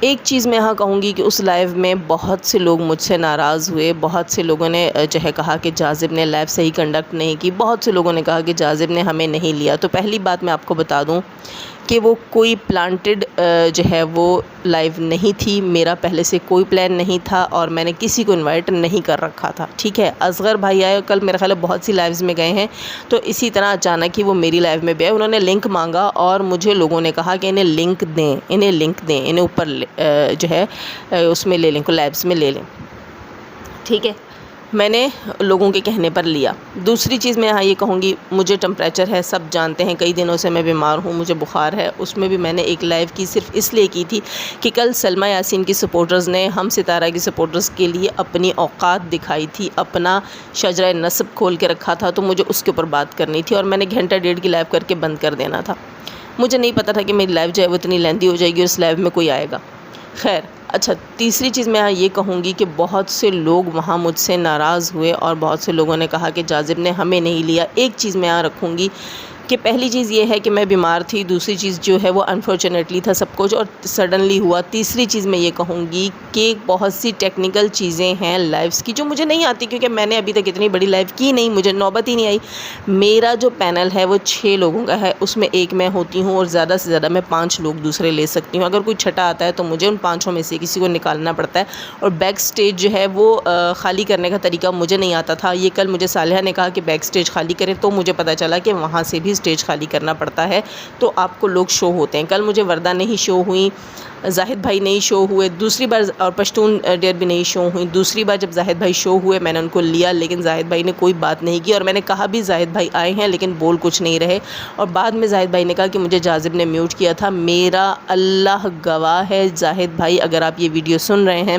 ایک چیز میں یہاں کہوں گی کہ اس لائیو میں بہت سے لوگ مجھ سے ناراض ہوئے، بہت سے لوگوں نے جو ہے کہا کہ جاذب نے لائیو صحیح کنڈکٹ نہیں کی، بہت سے لوگوں نے کہا کہ جاذب نے ہمیں نہیں لیا۔ تو پہلی بات میں آپ کو بتا دوں کہ وہ کوئی پلانٹڈ جو ہے وہ لائیو نہیں تھی، میرا پہلے سے کوئی پلان نہیں تھا اور میں نے کسی کو انوائٹ نہیں کر رکھا تھا، ٹھیک ہے۔ اصغر بھائی آئے، کل میرا خیال ہے بہت سی لائیوز میں گئے ہیں، تو اسی طرح اچانک ہی وہ میری لائیو میں بھی آئے، انہوں نے لنک مانگا اور مجھے لوگوں نے کہا کہ انہیں لنک دیں، انہیں اوپر جو ہے اس میں لے لیں، لائیوز میں لے لیں، ٹھیک ہے۔ میں نے لوگوں کے کہنے پر لیا۔ دوسری چیز میں یہاں یہ کہوں گی، مجھے ٹمپریچر ہے، سب جانتے ہیں، کئی دنوں سے میں بیمار ہوں، مجھے بخار ہے، اس میں بھی میں نے ایک لائیو کی صرف اس لیے کی تھی کہ کل سلمیٰ یاسین کی سپورٹرز نے ہم ستارہ کی سپورٹرز کے لیے اپنی اوقات دکھائی تھی، اپنا شجرہ نسب کھول کے رکھا تھا، تو مجھے اس کے اوپر بات کرنی تھی اور میں نے گھنٹہ ڈیڑھ کی لائیو کر کے بند کر دینا تھا۔ مجھے نہیں پتہ تھا کہ میری لائیو جو ہے وہ اتنی لیندی ہو جائے گی اور اس لائیو میں کوئی آئے گا۔ خیر، اچھا، تیسری چیز میں یہ کہوں گی کہ بہت سے لوگ وہاں مجھ سے ناراض ہوئے اور بہت سے لوگوں نے کہا کہ جاذب نے ہمیں نہیں لیا۔ ایک چیز میں یہاں رکھوں گی کہ پہلی چیز یہ ہے کہ میں بیمار تھی، دوسری چیز جو ہے وہ انفارچونیٹلی تھا سب کچھ اور سڈنلی ہوا، تیسری چیز میں یہ کہوں گی کہ بہت سی ٹیکنیکل چیزیں ہیں لائیوز کی جو مجھے نہیں آتی، کیونکہ میں نے ابھی تک اتنی بڑی لائیو کی نہیں، مجھے نوبت ہی نہیں آئی۔ میرا جو پینل ہے وہ 6 لوگوں کا ہے، اس میں ایک میں ہوتی ہوں اور زیادہ سے زیادہ میں 5 لوگ دوسرے لے سکتی ہوں۔ اگر کوئی چھٹا آتا ہے تو مجھے ان 5 میں سے کسی کو نکالنا پڑتا ہے، اور بیک سٹیج جو ہے وہ خالی کرنے کا طریقہ مجھے نہیں آتا تھا۔ یہ کل مجھے صالحہ نے کہا کہ بیک سٹیج خالی کریں، تو مجھے پتہ چلا کہ وہاں سے بھی سٹیج خالی کرنا پڑتا ہے، تو آپ کو لوگ شو ہوتے ہیں۔ کل مجھے وردہ نہیں شو ہوئیں، زاہد بھائی نہیں شو ہوئے دوسری بار، اور پشتون ڈیئر بھی نہیں شو ہوئیں۔ دوسری بار جب زاہد بھائی شو ہوئے میں نے ان کو لیا، لیکن زاہد بھائی نے کوئی بات نہیں کی، اور میں نے کہا بھی زاہد بھائی آئے ہیں لیکن بول کچھ نہیں رہے، اور بعد میں زاہد بھائی نے کہا کہ مجھے جاذب نے میوٹ کیا تھا۔ میرا اللہ گواہ ہے زاہد بھائی، اگر آپ یہ ویڈیو سن رہے ہیں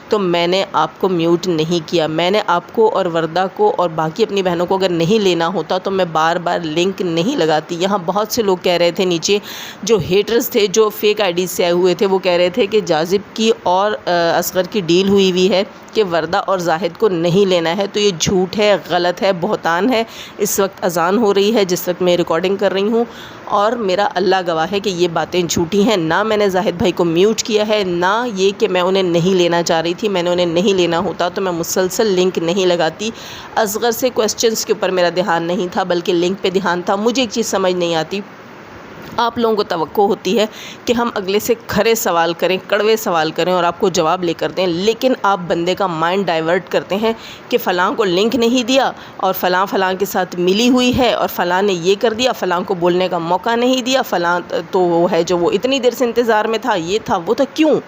تو میں نے آپ کو میوٹ نہیں کیا، میں نے آپ کو اور وردہ کو اور باقی اپنی بہنوں کو اگر نہیں لینا ہوتا تو میں بار بار لنک نہیں لگاتی۔ یہاں بہت سے لوگ کہہ رہے تھے نیچے، جو ہیٹرز تھے، جو فیک آئی ڈیز سے آئے ہوئے تھے، وہ کہہ رہے تھے کہ جاذب کی اور اصغر کی ڈیل ہوئی ہے کہ وردہ اور زاہد کو نہیں لینا ہے، تو یہ جھوٹ ہے، غلط ہے، بہتان ہے۔ اس وقت اذان ہو رہی ہے جس وقت میں ریکارڈنگ کر رہی ہوں، اور میرا اللہ گواہ ہے کہ یہ باتیں جھوٹی ہیں۔ نہ میں نے زاہد بھائی کو میوٹ کیا ہے، نہ یہ کہ میں انہیں نہیں لینا چاہ رہی تھی، میں نے انہیں نہیں لینا ہوتا تو میں مسلسل لنک نہیں لگاتی۔ اصغر سے کویسچنز کے اوپر میرا دھیان نہیں تھا بلکہ لنک پہ دھیان تھا۔ مجھے ایک چیز سمجھ نہیں آتی، آپ لوگوں کو توقع ہوتی ہے کہ ہم اگلے سے کھرے سوال کریں، کڑوے سوال کریں اور آپ کو جواب لے کر دیں، لیکن آپ بندے کا مائنڈ ڈائیورٹ کرتے ہیں کہ فلاں کو لنک نہیں دیا اور فلاں کے ساتھ ملی ہوئی ہے اور فلاں نے یہ کر دیا، فلاں کو بولنے کا موقع نہیں دیا، فلاں تو وہ ہے جو وہ اتنی دیر سے انتظار میں تھا، یہ تھا وہ تھا۔ کیوں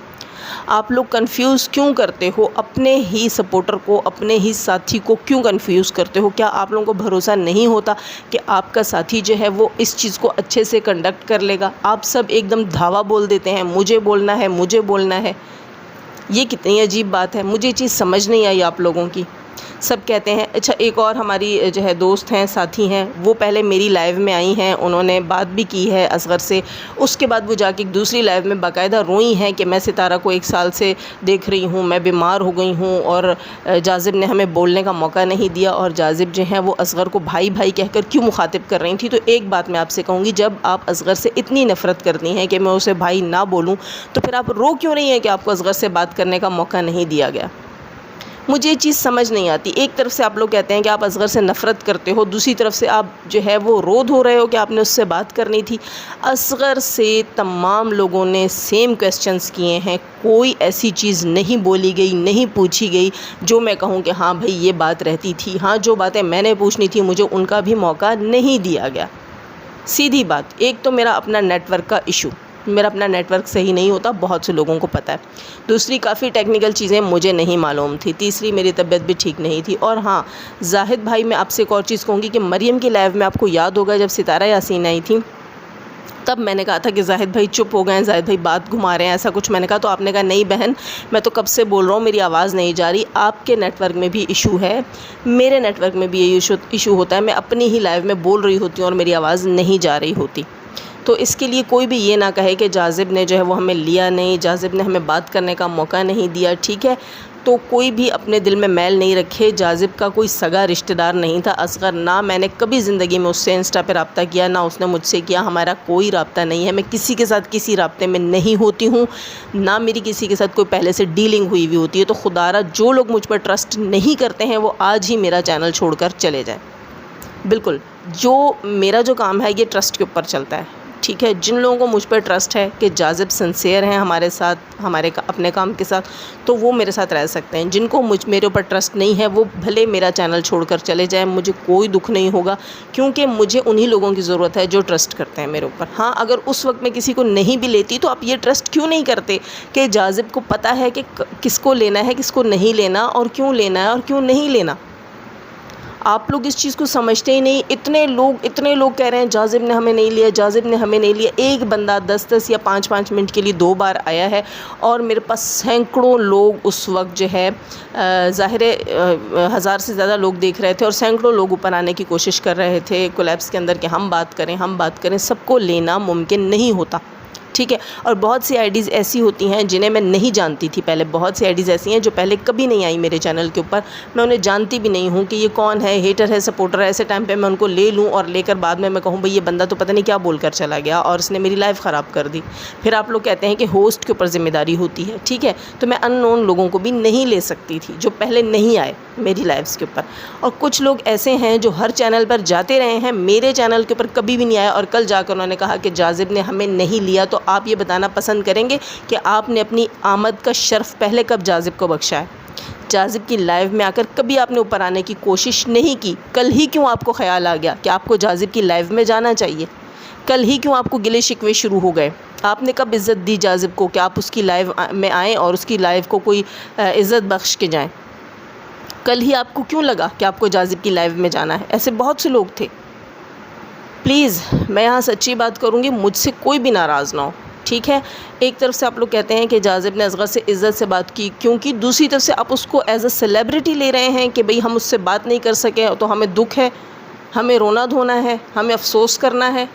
آپ لوگ کنفیوز کیوں کرتے ہو اپنے ہی سپورٹر کو، اپنے ہی ساتھی کو کیوں کنفیوز کرتے ہو؟ کیا آپ لوگوں کو بھروسہ نہیں ہوتا کہ آپ کا ساتھی جو ہے وہ اس چیز کو اچھے سے کنڈکٹ کر لے گا؟ آپ سب ایک دم دھاوا بول دیتے ہیں، مجھے بولنا ہے، مجھے بولنا ہے۔ یہ کتنی عجیب بات ہے، مجھے یہ چیز سمجھ نہیں آئی آپ لوگوں کی۔ سب کہتے ہیں، اچھا ایک اور ہماری جو ہے دوست ہیں، ساتھی ہیں، وہ پہلے میری لائیو میں آئی ہیں، انہوں نے بات بھی کی ہے اصغر سے، اس کے بعد وہ جا کے ایک دوسری لائیو میں باقاعدہ روئی ہیں کہ میں ستارہ کو 1 سال سے دیکھ رہی ہوں، میں بیمار ہو گئی ہوں اور جاذب نے ہمیں بولنے کا موقع نہیں دیا، اور جاذب جو ہیں وہ اصغر کو بھائی بھائی کہہ کر کیوں مخاطب کر رہی تھی۔ تو ایک بات میں آپ سے کہوں گی، جب آپ اصغر سے اتنی نفرت کرتی ہیں کہ میں اسے بھائی نہ بولوں، تو پھر آپ رو کیوں نہیں ہیں کہ آپ کو اصغر سے بات کرنے کا موقع نہیں دیا گیا؟ مجھے یہ چیز سمجھ نہیں آتی۔ ایک طرف سے آپ لوگ کہتے ہیں کہ آپ اصغر سے نفرت کرتے ہو، دوسری طرف سے آپ جو ہے وہ رو دھو رہے ہو کہ آپ نے اس سے بات کرنی تھی۔ اصغر سے تمام لوگوں نے سیم کویسچنز کیے ہیں، کوئی ایسی چیز نہیں بولی گئی، نہیں پوچھی گئی جو میں کہوں کہ ہاں بھائی یہ بات رہتی تھی۔ ہاں، جو باتیں میں نے پوچھنی تھی مجھے ان کا بھی موقع نہیں دیا گیا۔ سیدھی بات، ایک تو میرا اپنا نیٹ ورک کا ایشو، میرا اپنا نیٹ ورک صحیح نہیں ہوتا، بہت سے لوگوں کو پتہ ہے۔ دوسری، کافی ٹیکنیکل چیزیں مجھے نہیں معلوم تھی۔ تیسری، میری طبیعت بھی ٹھیک نہیں تھی۔ اور ہاں زاہد بھائی، میں آپ سے ایک اور چیز کہوں گی کہ مریم کی لائیو میں آپ کو یاد ہوگا جب ستارہ یاسین آئی تھیں، تب میں نے کہا تھا کہ زاہد بھائی چپ ہو گئے ہیں، زاہد بھائی بات گھما رہے ہیں، ایسا کچھ میں نے کہا، تو آپ نے کہا نہیں بہن، میں تو کب سے بول رہا ہوں، میری آواز نہیں جا رہی۔ آپ کے نیٹ ورک میں بھی ایشو ہے، میرے نیٹ ورک میں بھی یہ ایشو ہوتا ہے، میں اپنی ہی لائیو میں بول رہی ہوتی ہوں اور میری آواز نہیں جا رہی ہوتی۔ تو اس کے لیے کوئی بھی یہ نہ کہے کہ جاذب نے جو ہے وہ ہمیں لیا نہیں، جاذب نے ہمیں بات کرنے کا موقع نہیں دیا، ٹھیک ہے۔ تو کوئی بھی اپنے دل میں میل نہیں رکھے، جاذب کا کوئی سگا رشتہ دار نہیں تھا اصغر، نہ میں نے کبھی زندگی میں اس سے انسٹا پہ رابطہ کیا، نہ اس نے مجھ سے کیا، ہمارا کوئی رابطہ نہیں ہے، میں کسی کے ساتھ کسی رابطے میں نہیں ہوتی ہوں، نہ میری کسی کے ساتھ کوئی پہلے سے ڈیلنگ ہوئی ہوتی ہے۔ تو خدا را جو لوگ مجھ پر ٹرسٹ نہیں کرتے ہیں وہ آج ہی میرا چینل چھوڑ کر چلے جائیں۔ بالکل، میرا جو کام ہے یہ ٹرسٹ کے اوپر چلتا ہے، ٹھیک ہے۔ جن لوگوں کو مجھ پر ٹرسٹ ہے کہ جاذب سنسیئر ہیں ہمارے ساتھ، اپنے کام کے ساتھ، تو وہ میرے ساتھ رہ سکتے ہیں۔ جن کو میرے اوپر ٹرسٹ نہیں ہے وہ بھلے میرا چینل چھوڑ کر چلے جائیں، مجھے کوئی دکھ نہیں ہوگا، کیونکہ مجھے انہی لوگوں کی ضرورت ہے جو ٹرسٹ کرتے ہیں میرے اوپر۔ ہاں، اگر اس وقت میں کسی کو نہیں بھی لیتی تو آپ یہ ٹرسٹ کیوں نہیں کرتے کہ جاذب کو پتہ ہے کہ کس کو لینا ہے، کس کو نہیں لینا، اور کیوں لینا ہے اور کیوں نہیں لینا۔ آپ لوگ اس چیز کو سمجھتے ہی نہیں۔ اتنے لوگ کہہ رہے ہیں جاذب نے ہمیں نہیں لیا، جاذب نے ہمیں نہیں لیا۔ ایک بندہ 10 یا 5 منٹ کے لیے 2 بار آیا ہے، اور میرے پاس سینکڑوں لوگ اس وقت جو ہے، ظاہر 1000 سے زیادہ لوگ دیکھ رہے تھے، اور سینکڑوں لوگ اوپر آنے کی کوشش کر رہے تھے کولیپس کے اندر کہ ہم بات کریں۔ سب کو لینا ممکن نہیں ہوتا، ٹھیک ہے۔ اور بہت سی آئی ڈیز ایسی ہوتی ہیں جنہیں میں نہیں جانتی تھی پہلے، بہت سی آئی ڈیز ایسی ہیں جو پہلے کبھی نہیں آئی میرے چینل کے اوپر، میں انہیں جانتی بھی نہیں ہوں کہ یہ کون ہے، ہیٹر ہے، سپورٹر ہے۔ ایسے ٹائم پہ میں ان کو لے لوں اور لے کر بعد میں کہوں بھئی یہ بندہ تو پتہ نہیں کیا بول کر چلا گیا اور اس نے میری لائف خراب کر دی۔ پھر آپ لوگ کہتے ہیں کہ ہوسٹ کے اوپر ذمہ داری ہوتی ہے، ٹھیک ہے۔ تو میں ان نون لوگوں کو بھی نہیں لے سکتی تھی جو پہلے نہیں آئے میری لائفز کے اوپر۔ اور کچھ لوگ ایسے ہیں جو ہر چینل پر جاتے رہے ہیں، میرے چینل کے اوپر کبھی بھی نہیں آئے، اور کل جا کر انہوں نے کہا کہ جاذب نے ہمیں نہیں لیا۔ تو آپ یہ بتانا پسند کریں گے کہ آپ نے اپنی آمد کا شرف پہلے کب جاذب کو بخشا ہے؟ جاذب کی لائیو میں آ کر کبھی آپ نے اوپر آنے کی کوشش نہیں کی۔ کل ہی کیوں آپ کو خیال آ گیا کہ آپ کو جاذب کی لائیو میں جانا چاہیے؟ کل ہی کیوں آپ کو گلے شکوے شروع ہو گئے؟ آپ نے کب عزت دی جاذب کو کہ آپ اس کی لائیو میں آئیں اور اس کی لائیو کو کوئی عزت بخش کے جائیں؟ کل ہی آپ کو کیوں لگا کہ آپ کو جاذب کی لائیو میں جانا ہے؟ ایسے بہت سے لوگ تھے۔ پلیز، میں یہاں سچی بات کروں گی، مجھ سے کوئی بھی ناراض نہ ہو، ٹھیک ہے۔ ایک طرف سے آپ لوگ کہتے ہیں کہ جاذب نے اصغر سے عزت سے بات کی، کیونکہ دوسری طرف سے آپ اس کو ایز اے سیلیبریٹی لے رہے ہیں کہ بھئی ہم اس سے بات نہیں کر سکے تو ہمیں دکھ ہے، ہمیں رونا دھونا ہے، ہمیں افسوس کرنا ہے۔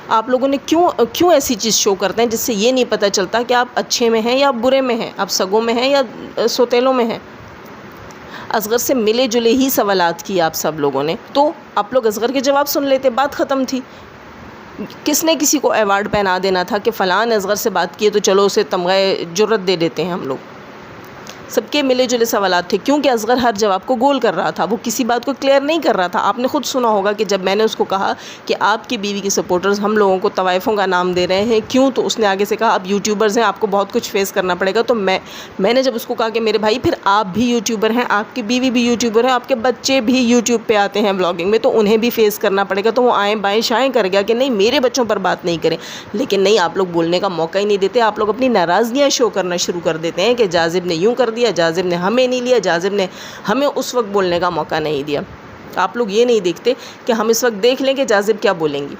آپ لوگوں نے کیوں ایسی چیز شو کرتے ہیں جس سے یہ نہیں پتہ چلتا کہ آپ اچھے میں ہیں یا برے میں ہیں، آپ سگوں میں ہیں یا سوتیلوں میں ہیں؟ اصغر سے ملے جلے ہی سوالات کیے آپ سب لوگوں نے، تو آپ لوگ اصغر کے جواب سن لیتے، بات ختم تھی۔ کس نے کسی کو ایوارڈ پہنا دینا تھا کہ فلاں اصغر سے بات کیے تو چلو اسے تمغہ جرت دے دیتے ہیں ہم لوگ؟ سب کے ملے جلے سوالات تھے، کیونکہ اصغر ہر جواب کو گول کر رہا تھا، وہ کسی بات کو کلیئر نہیں کر رہا تھا۔ آپ نے خود سنا ہوگا کہ جب میں نے اس کو کہا کہ آپ کی بیوی کے سپورٹرز ہم لوگوں کو طوائفوں کا نام دے رہے ہیں، کیوں؟ تو اس نے آگے سے کہا آپ یوٹیوبرز ہیں، آپ کو بہت کچھ فیس کرنا پڑے گا۔ تو میں نے جب اس کو کہا کہ میرے بھائی پھر آپ بھی یوٹیوبر ہیں، آپ کی بیوی بھی یوٹیوبر ہیں، آپ کے بچے بھی یوٹیوب پہ آتے ہیں بلاگنگ میں، تو انہیں بھی فیس کرنا پڑے گا۔ تو وہ آئیں بائیں شائیں کر گیا کہ نہیں میرے بچوں پر بات نہیں کریں، لیکن نہیں، آپ لوگ بولنے کا موقع ہی نہیں دیتے، آپ لوگ اپنی ناراضگیاں شو کرنا شروع کر دیتے ہیں کہ جاذب نے یوں کر دیا، جاذب نے ہمیں نہیں لیا، جاذب نے ہمیں اس وقت بولنے کا موقع نہیں دیا۔ آپ لوگ یہ نہیں دیکھتے کہ ہم اس وقت دیکھ لیں کہ جاذب کیا بولیں گی۔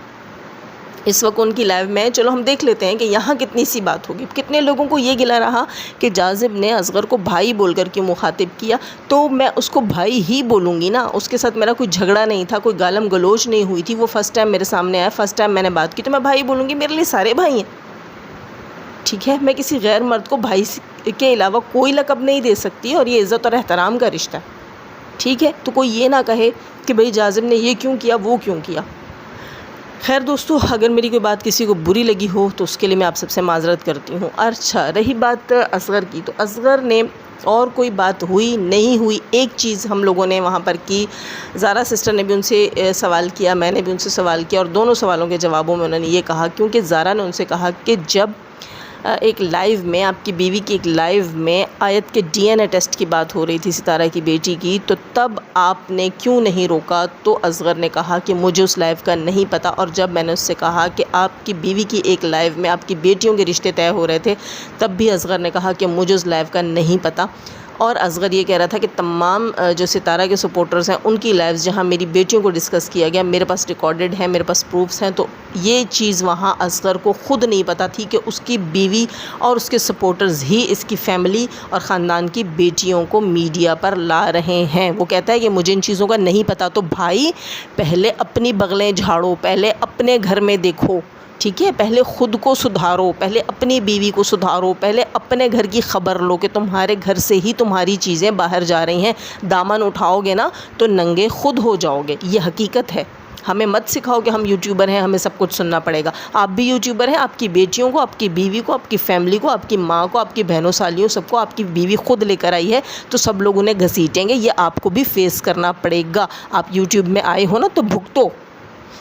اس وقت ان کی لائیو میں چلو ہم دیکھ لیتے ہیں کہ یہاں کتنی سی بات ہوگی۔ کتنے لوگوں کو یہ گلا رہا کہ جاذب نے اصغر کو بھائی بول کر کیوں مخاطب کیا، تو میں اس کو بھائی ہی بولوں گی نا، اس کے ساتھ میرا کوئی جھگڑا نہیں تھا، کوئی گالم گلوچ نہیں ہوئی تھی، وہ فرسٹ ٹائم میرے سامنے آیا، فرسٹ ٹائم میں نے بات کی، تو میں بھائی بولوں گی، میرے لیے سارے بھائی ہیں، ٹھیک ہے۔ میں کسی غیر مرد کو بھائی کے علاوہ کوئی لقب نہیں دے سکتی، اور یہ عزت اور احترام کا رشتہ ہے، ٹھیک ہے۔ تو کوئی یہ نہ کہے کہ بھئی جاذب نے یہ کیوں کیا، وہ کیوں کیا۔ خیر دوستو، اگر میری کوئی بات کسی کو بری لگی ہو تو اس کے لیے میں آپ سب سے معذرت کرتی ہوں۔ اچھا، رہی بات اصغر کی، تو اصغر نے اور کوئی بات ہوئی نہیں ہوئی، ایک چیز ہم لوگوں نے وہاں پر کی، زارا سسٹر نے بھی ان سے سوال کیا، میں نے بھی ان سے سوال کیا، اور دونوں سوالوں کے جوابوں میں انہوں نے یہ کہا، کیونکہ زارا نے ان سے کہا کہ جب ایک لائیو میں، آپ کی بیوی کی ایک لائیو میں آیت کے ڈی این اے ٹیسٹ کی بات ہو رہی تھی، ستارہ کی بیٹی کی، تو تب آپ نے کیوں نہیں روکا؟ تو اصغر نے کہا کہ مجھے اس لائیو کا نہیں پتہ، اور جب میں نے اس سے کہا کہ آپ کی بیوی کی ایک لائیو میں آپ کی بیٹیوں کے رشتے طے ہو رہے تھے، تب بھی اصغر نے کہا کہ مجھے اس لائیو کا نہیں پتہ۔ اور اصغر یہ کہہ رہا تھا کہ تمام جو ستارہ کے سپورٹرز ہیں ان کی لائیوز جہاں میری بیٹیوں کو ڈسکس کیا گیا، میرے پاس ریکارڈڈ ہیں، میرے پاس پروفس ہیں، تو یہ چیز وہاں اصغر کو خود نہیں پتہ تھی کہ اس کی بیوی اور اس کے سپورٹرز ہی اس کی فیملی اور خاندان کی بیٹیوں کو میڈیا پر لا رہے ہیں۔ وہ کہتا ہے کہ مجھے ان چیزوں کا نہیں پتہ۔ تو بھائی، پہلے اپنی بغلیں جھاڑو، پہلے اپنے گھر میں دیکھو، ٹھیک ہے، پہلے خود کو سدھارو، پہلے اپنی بیوی کو سدھارو، پہلے اپنے گھر کی خبر لو کہ تمہارے گھر سے ہی تمہاری چیزیں باہر جا رہی ہیں. دامن اٹھاؤ گے نا تو ننگے خود ہو جاؤ گے، یہ حقیقت ہے. ہمیں مت سکھاؤ کہ ہم یوٹیوبر ہیں ہمیں سب کچھ سننا پڑے گا. آپ بھی یوٹیوبر ہیں، آپ کی بیٹیوں کو، آپ کی بیوی کو، آپ کی فیملی کو، آپ کی ماں کو، آپ کی بہنوں سالیوں سب کو آپ کی بیوی خود لے کر آئی ہے تو سب لوگ انہیں گھسیٹیں گے. یہ آپ کو بھی فیس کرنا پڑے گا. آپ یوٹیوب میں آئے ہو نا تو بھگتو.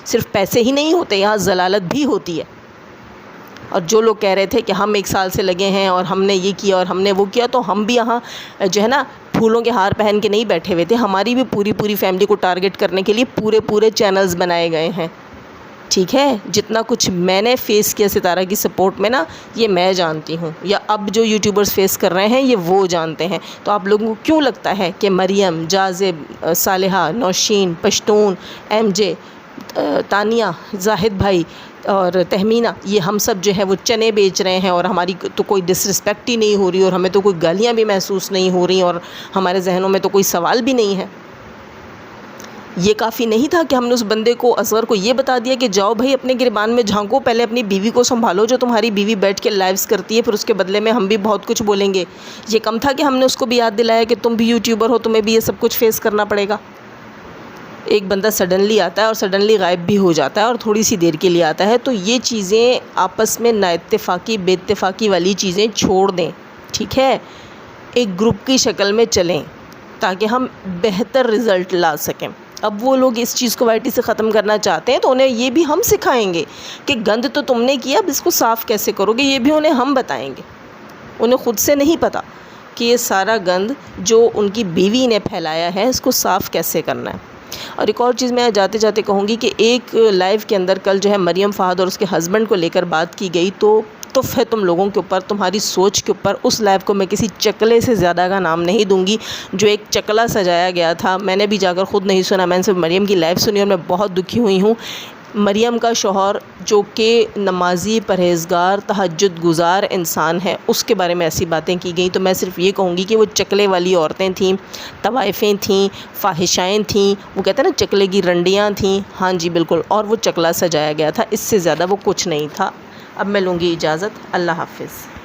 صرف پیسے ہی نہیں ہوتے، یہاں ضلالت بھی ہوتی ہے. اور جو لوگ کہہ رہے تھے کہ ہم 1 سال سے لگے ہیں اور ہم نے یہ کیا اور ہم نے وہ کیا، تو ہم بھی یہاں جو ہے نا پھولوں کے ہار پہن کے نہیں بیٹھے ہوئے تھے. ہماری بھی پوری فیملی کو ٹارگٹ کرنے کے لیے پورے چینلز بنائے گئے ہیں. ٹھیک ہے، جتنا کچھ میں نے فیس کیا ستارہ کی سپورٹ میں نا، یہ میں جانتی ہوں، یا اب جو یوٹیوبرز فیس کر رہے ہیں یہ وہ جانتے ہیں. تو آپ لوگوں کو کیوں لگتا ہے کہ مریم، جاذب، صالحہ، نوشین، پشتون، ایم جے، تانیہ، زاہد بھائی اور تہمینہ، یہ ہم سب جو ہے وہ چنے بیچ رہے ہیں اور ہماری تو کوئی ڈس رسپیکٹ ہی نہیں ہو رہی اور ہمیں تو کوئی گالیاں بھی محسوس نہیں ہو رہی اور ہمارے ذہنوں میں تو کوئی سوال بھی نہیں ہے؟ یہ کافی نہیں تھا کہ ہم نے اس بندے کو، اصغر کو، یہ بتا دیا کہ جاؤ بھائی اپنے گریبان میں جھانکو، پہلے اپنی بیوی کو سنبھالو جو تمہاری بیوی بیٹھ کے لائیوز کرتی ہے، پھر اس کے بدلے میں ہم بھی بہت کچھ بولیں گے؟ یہ کم تھا کہ ہم نے اس کو بھی یاد دلایا کہ تم بھی یوٹیوبر ہو، تمہیں بھی یہ سب کچھ فیس کرنا پڑے گا؟ ایک بندہ سڈنلی آتا ہے اور سڈنلی غائب بھی ہو جاتا ہے اور تھوڑی سی دیر کے لیے آتا ہے. تو یہ چیزیں آپس میں نا اتفاقی بے اتفاقی والی چیزیں چھوڑ دیں. ٹھیک ہے، ایک گروپ کی شکل میں چلیں تاکہ ہم بہتر رزلٹ لا سکیں. اب وہ لوگ اس چیز کو وائٹی سے ختم کرنا چاہتے ہیں تو انہیں یہ بھی ہم سکھائیں گے کہ گند تو تم نے کیا، اب اس کو صاف کیسے کرو گے، یہ بھی انہیں ہم بتائیں گے. انہیں خود سے نہیں پتہ کہ یہ سارا گند جو ان کی بیوی نے پھیلایا ہے اس کو صاف کیسے کرنا ہے. اور ایک اور چیز میں جاتے جاتے کہوں گی کہ ایک لائیو کے اندر کل جو ہے مریم فہد اور اس کے ہسبینڈ کو لے کر بات کی گئی، تو تف ہے تم لوگوں کے اوپر، تمہاری سوچ کے اوپر. اس لائیو کو میں کسی چکلے سے زیادہ کا نام نہیں دوں گی. جو ایک چکلا سجایا گیا تھا، میں نے بھی جا کر خود نہیں سنا، میں نے صرف مریم کی لائیو سنی اور میں بہت دکھی ہوئی ہوں. مریم کا شوہر جو کہ نمازی، پرہیزگار، تہجد گزار انسان ہے، اس کے بارے میں ایسی باتیں کی گئیں. تو میں صرف یہ کہوں گی کہ وہ چکلے والی عورتیں تھیں، طوائفیں تھیں، فاحشائیں تھیں، وہ کہتے ہیں نا چکلے کی رنڈیاں تھیں. ہاں جی بالکل، اور وہ چکلا سجایا گیا تھا، اس سے زیادہ وہ کچھ نہیں تھا. اب میں لوں گی اجازت. اللہ حافظ.